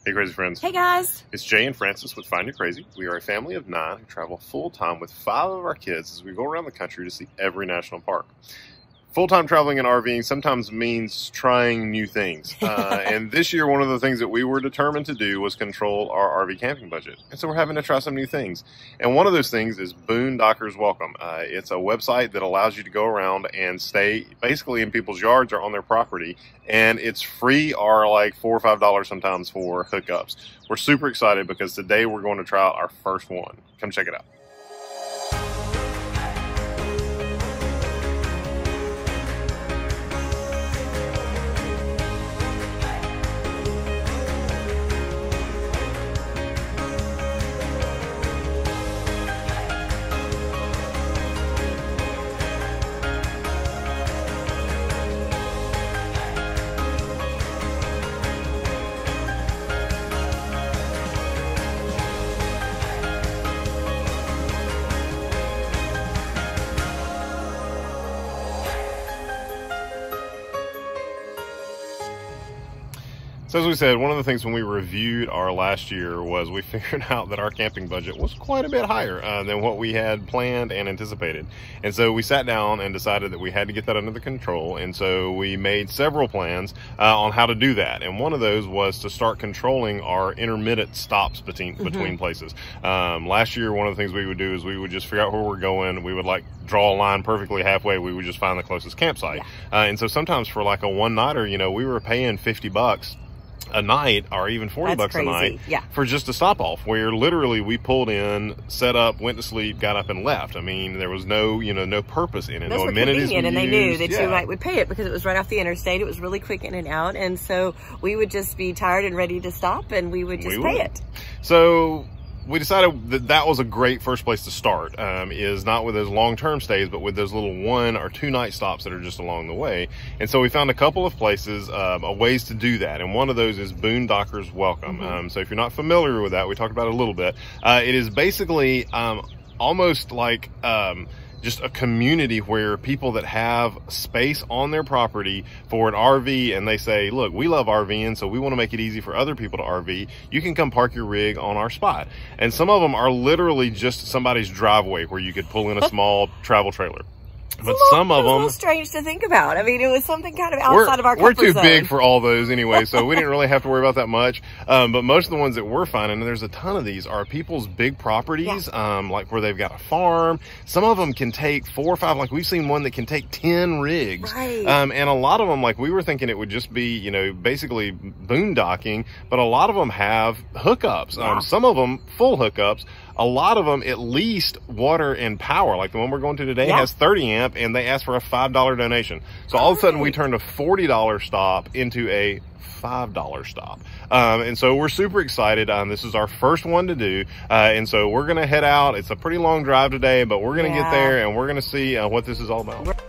Hey Crazy Friends. Hey guys. It's Jay and Francis with Find Your Crazy. We are a family of 9 who travel full-time with 5 of our kids as we go around the country to see every national park. Full-time traveling and RVing sometimes means trying new things. And this year, one of the things that we were determined to do was control our RV camping budget. And so we're having to try some new things. And one of those things is Boondockers Welcome. It's a website that allows you to go around and stay basically in people's yards or on their property. And it's free or like $4 or $5 sometimes for hookups. We're super excited because today we're going to try out our first one. Come check it out. So as we said, one of the things when we reviewed our last year was we figured out that our camping budget was quite a bit higher than what we had planned and anticipated. And so we sat down and decided that we had to get that under the control. And so we made several plans on how to do that. And one of those was to start controlling our intermittent stops between places. Last year, one of the things we would do is we would just figure out where we're going. We would like draw a line perfectly halfway. We would just find the closest campsite. And so sometimes for like a one-nighter, you know, we were paying $50 a night or even $40 a night for just a stop off, where literally we pulled in, set up, went to sleep, got up and left. I mean, there was no, no purpose in it. Those no were amenities convenient, and they knew that you would pay it because it was right off the interstate. It was really quick in and out, and so we would just be tired and ready to stop, and we would just pay it. So we decided that that was a great first place to start, is not with those long-term stays, but with those little 1 or 2 night stops that are just along the way. And so we found a couple of places, ways to do that. And one of those is Boondockers Welcome. So if you're not familiar with that, we talked about it a little bit. It is basically almost like just a community where people that have space on their property for an RV, and they say, look, we love RVing, so we want to make it easy for other people to RV. You can come park your rig on our spot. And some of them are literally just somebody's driveway where you could pull in a small travel trailer. But some of them, it was a little strange to think about. I mean, it was something kind of outside of our comfort zone. We're too zone. big for all those anyway, so we didn't really have to worry about that much. But most of the ones that we're finding, and there's a ton of these, are people's big properties, like where they've got a farm. Some of them can take 4 or 5, like we've seen one that can take 10 rigs. Right. And a lot of them, like we were thinking it would just be, basically boondocking, but a lot of them have hookups. Some of them full hookups. A lot of them at least water and power, like the one we're going to today has 30 amp, and they ask for a $5 donation. So all of a sudden we turned a $40 stop into a $5 stop. And so we're super excited. This is our first one to do. And so we're going to head out. It's a pretty long drive today, but we're going to get there and we're going to see what this is all about.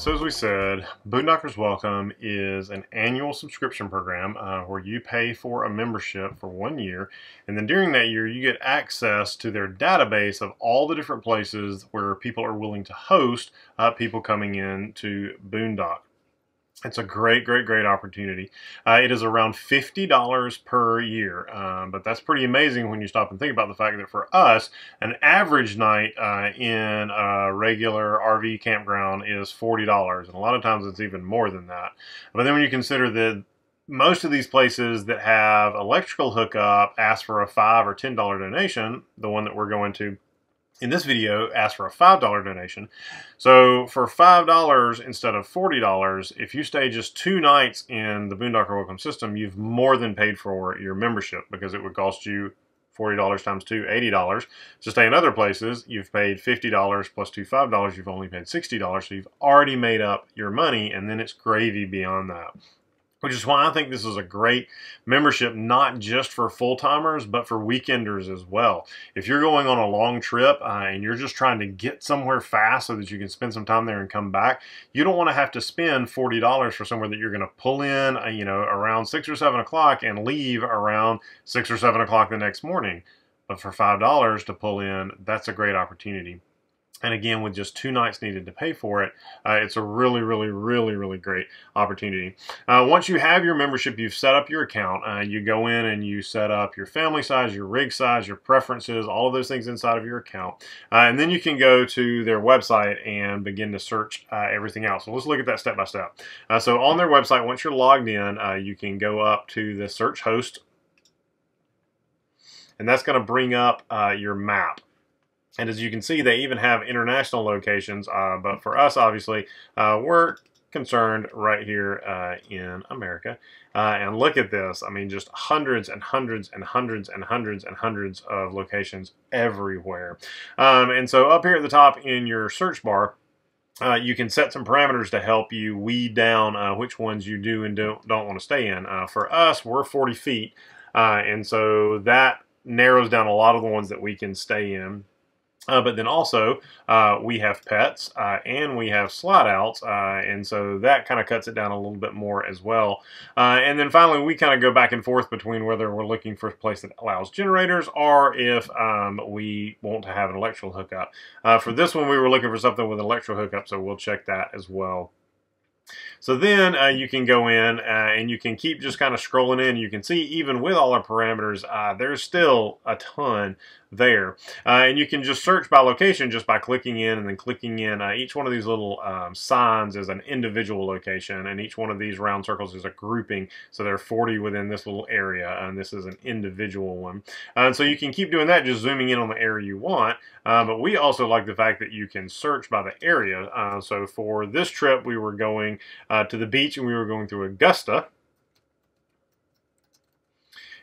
So as we said, Boondockers Welcome is an annual subscription program where you pay for a membership for 1 year, and then during that year you get access to their database of all the different places where people are willing to host people coming in to boondock. It's a great opportunity. It is around $50 per year, but that's pretty amazing when you stop and think about the fact that for us, an average night in a regular RV campground is $40, and a lot of times it's even more than that. But then when you consider that most of these places that have electrical hookup ask for a $5 or $10 donation, the one that we're going to in this video asks for a $5 donation. So for $5 instead of $40, if you stay just 2 nights in the Boondocker Welcome system, you've more than paid for your membership, because it would cost you $40 times 2, $80. To stay in other places, you've paid $50 plus $5, you've only paid $60, so you've already made up your money, and then it's gravy beyond that. Which is why I think this is a great membership, not just for full-timers, but for weekenders as well. If you're going on a long trip and you're just trying to get somewhere fast so that you can spend some time there and come back, you don't want to have to spend $40 for somewhere that you're going to pull in, around 6 or 7 o'clock and leave around 6 or 7 o'clock the next morning. But for $5 to pull in, that's a great opportunity. And again, with just 2 nights needed to pay for it, it's a really great opportunity. Once you have your membership, you've set up your account, you go in and you set up your family size, your rig size, your preferences, all of those things inside of your account. And then you can go to their website and begin to search everything else. So let's look at that step by step. So on their website, once you're logged in, you can go up to the search host, and that's going to bring up your map. And as you can see, they even have international locations, but for us, obviously, we're concerned right here in America. And look at this. I mean, just hundreds and hundreds and hundreds and hundreds and hundreds of locations everywhere. And so up here at the top in your search bar, you can set some parameters to help you weed down which ones you do and don't want to stay in. For us, we're 40 feet, and so that narrows down a lot of the ones that we can stay in. But then also, we have pets, and we have slide outs, and so that kind of cuts it down a little bit more as well. And then finally, we kind of go back and forth between whether we're looking for a place that allows generators, or if we want to have an electrical hookup. For this one, we were looking for something with an electrical hookup, so we'll check that as well. So then you can go in and you can keep just kind of scrolling in. You can see even with all our parameters, there's still a ton there. And you can just search by location just by clicking in and then clicking in. Each one of these little signs is an individual location, and each one of these round circles is a grouping. So there are 40 within this little area, and this is an individual one. And so you can keep doing that, just zooming in on the area you want. But we also like the fact that you can search by the area. So for this trip, we were going to the beach, and we were going through Augusta.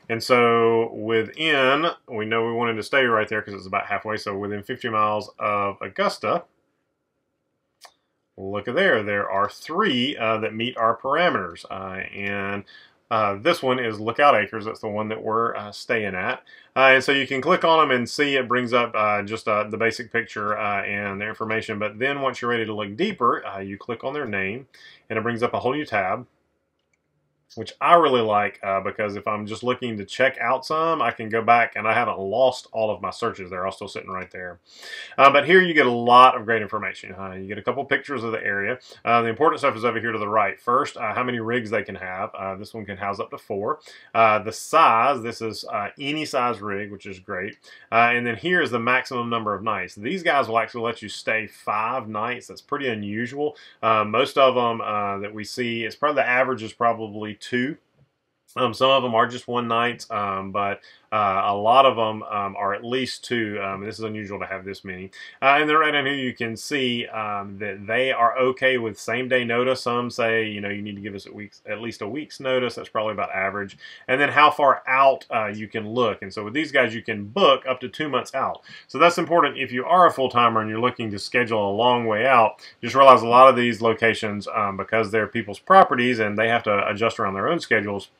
And so within, we know we wanted to stay right there because it's about halfway, so within 50 miles of Augusta, look at there are 3 that meet our parameters. And this one is Lookout Acres. That's the one that we're staying at. And so you can click on them and see it brings up just the basic picture and their information. But then once you're ready to look deeper, you click on their name, and it brings up a whole new tab, which I really like because if I'm just looking to check out some, I can go back and I haven't lost all of my searches. They're all still sitting right there. But here you get a lot of great information. You get a couple pictures of the area. The important stuff is over here to the right. First, how many rigs they can have. This one can house up to 4. The size, this is any size rig, which is great. And then here is the maximum number of nights. These guys will actually let you stay 5 nights. That's pretty unusual. Most of them that we see, it's probably the average is probably 2. Some of them are just 1 night, but a lot of them are at least 2. This is unusual to have this many. And then right down here you can see that they are okay with same-day notice. Some say, you need to give us at least a week's notice. That's probably about average. And then how far out you can look. And so with these guys, you can book up to 2 months out. So that's important if you are a full-timer and you're looking to schedule a long way out. Just realize a lot of these locations, because they're people's properties and they have to adjust around their own schedules,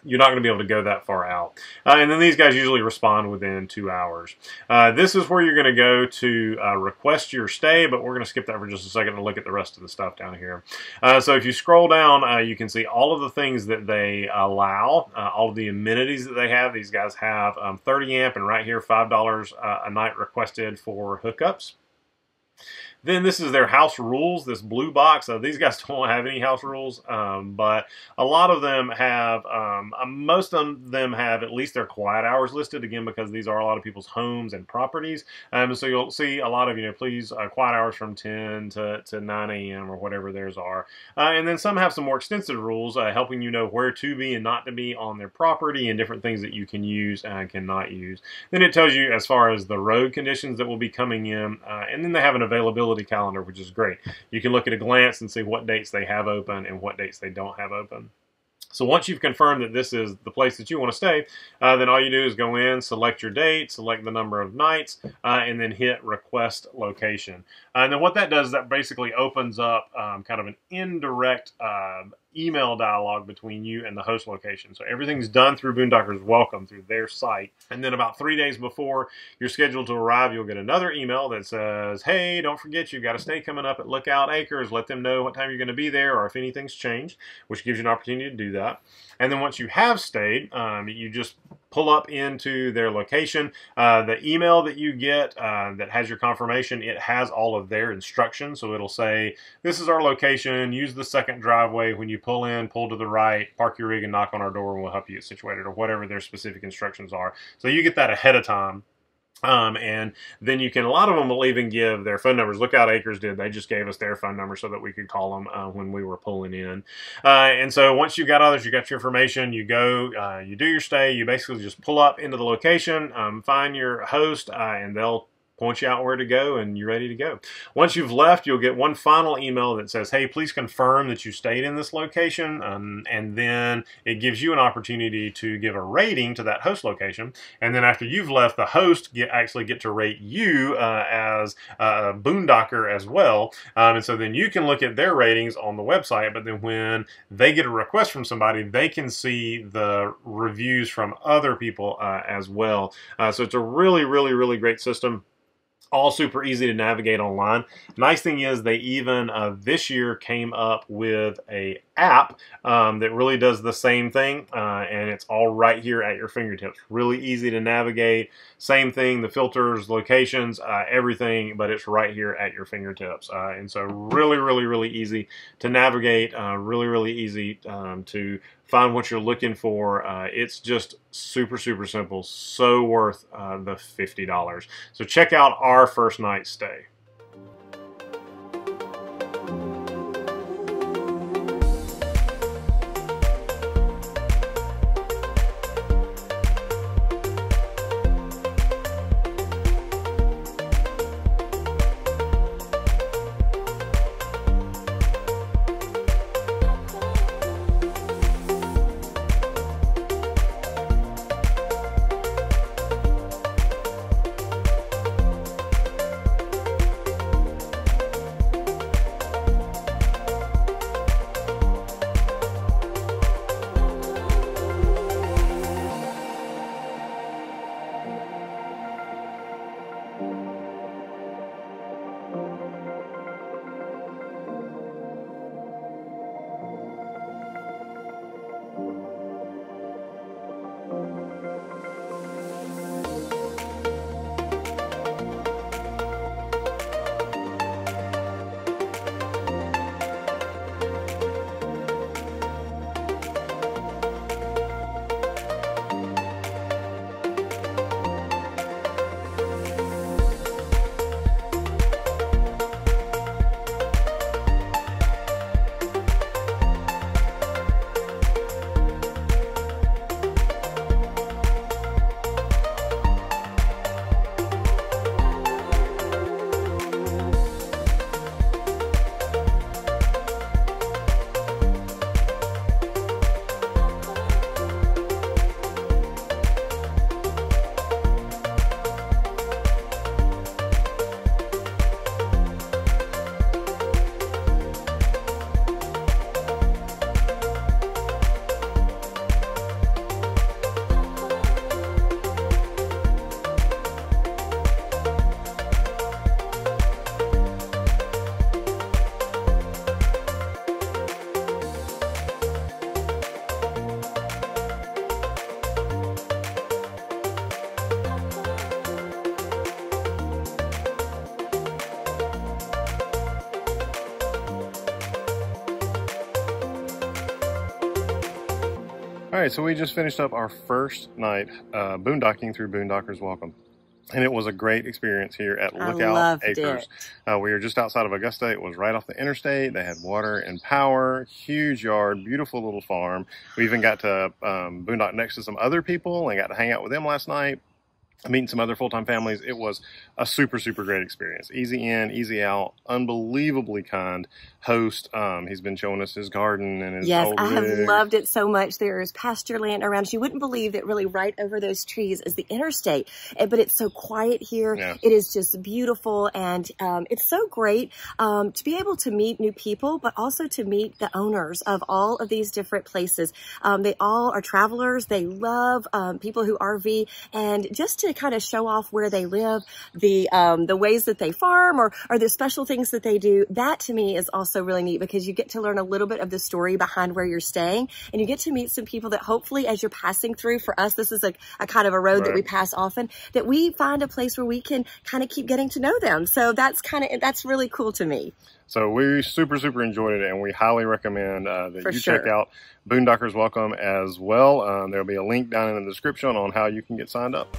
you're not going to be able to go that far out. And then these guys usually respond within 2 hours. This is where you're going to go to request your stay, but we're going to skip that for just a second and look at the rest of the stuff down here. So if you scroll down, you can see all of the things that they allow, all of the amenities that they have. These guys have 30 amp and right here $5 a night requested for hookups. Then this is their house rules, this blue box. These guys don't have any house rules, but a lot of them have, most of them have at least their quiet hours listed, again, because these are a lot of people's homes and properties. So you'll see a lot of, please, quiet hours from 10 to 9 a.m. or whatever theirs are. And then some have some more extensive rules, helping you know where to be and not to be on their property and different things that you can use and cannot use. Then it tells you as far as the road conditions that will be coming in, and then they have an availability calendar, which is great. You can look at a glance and see what dates they have open and what dates they don't have open. So once you've confirmed that this is the place that you want to stay, then all you do is go in, select your date, select the number of nights, and then hit request location. And then what that does, that basically opens up kind of an indirect email dialogue between you and the host location. So everything's done through Boondockers Welcome, through their site. And then about 3 days before you're scheduled to arrive, you'll get another email that says, hey, don't forget you've got a stay coming up at Lookout Acres. Let them know what time you're going to be there or if anything's changed, which gives you an opportunity to do that. And then once you have stayed, you just pull up into their location. The email that you get that has your confirmation, it has all of their instructions. So it'll say, this is our location, use the second driveway. When you pull in, pull to the right, park your rig and knock on our door and we'll help you get situated, or whatever their specific instructions are. So you get that ahead of time. And then you can, a lot of them will even give their phone numbers. Lookout Acres did. They just gave us their phone number so that we could call them when we were pulling in. And so once you've got others, you got your information, you go, you do your stay, you basically just pull up into the location, find your host, and they'll point you out where to go, and you're ready to go. Once you've left, you'll get one final email that says, hey, please confirm that you stayed in this location, and then it gives you an opportunity to give a rating to that host location. And then after you've left, the host actually get to rate you as a boondocker as well. And so then you can look at their ratings on the website, but then when they get a request from somebody, they can see the reviews from other people as well. So it's a really, really, really great system. All super easy to navigate online. Nice thing is they even this year came up with a app that really does the same thing, and it's all right here at your fingertips. Really easy to navigate. Same thing, the filters, locations, everything, but it's right here at your fingertips. And so really, really, really easy to navigate, really, really easy to find what you're looking for. It's just super, super simple. So worth the $50. So check out our first night stay. right, so we just finished up our first night boondocking through Boondockers Welcome. And it was a great experience here at Lookout Acres. We were just outside of Augusta. It was right off the interstate. They had water and power, huge yard, beautiful little farm. We even got to boondock next to some other people and got to hang out with them last night, meeting some other full-time families. It was a super, super great experience. Easy in, easy out, unbelievably kind host. He's been showing us his garden and his old rig. I have loved it so much. There is pasture land around. You wouldn't believe that really right over those trees is the interstate, but it's so quiet here. Yeah. It is just beautiful, and it's so great to be able to meet new people, but also to meet the owners of all of these different places. They all are travelers. They love people who RV, and just to kind of show off where they live, the ways that they farm, or the special things that they do. That to me is also really neat, because you get to learn a little bit of the story behind where you're staying, and you get to meet some people that hopefully as you're passing through, for us, this is a kind of a road that we pass often, that we find a place where we can kind of keep getting to know them. So that's really cool to me. So we super, super enjoyed it, and we highly recommend that you check out Boondockers Welcome as well. There'll be a link down in the description on how you can get signed up.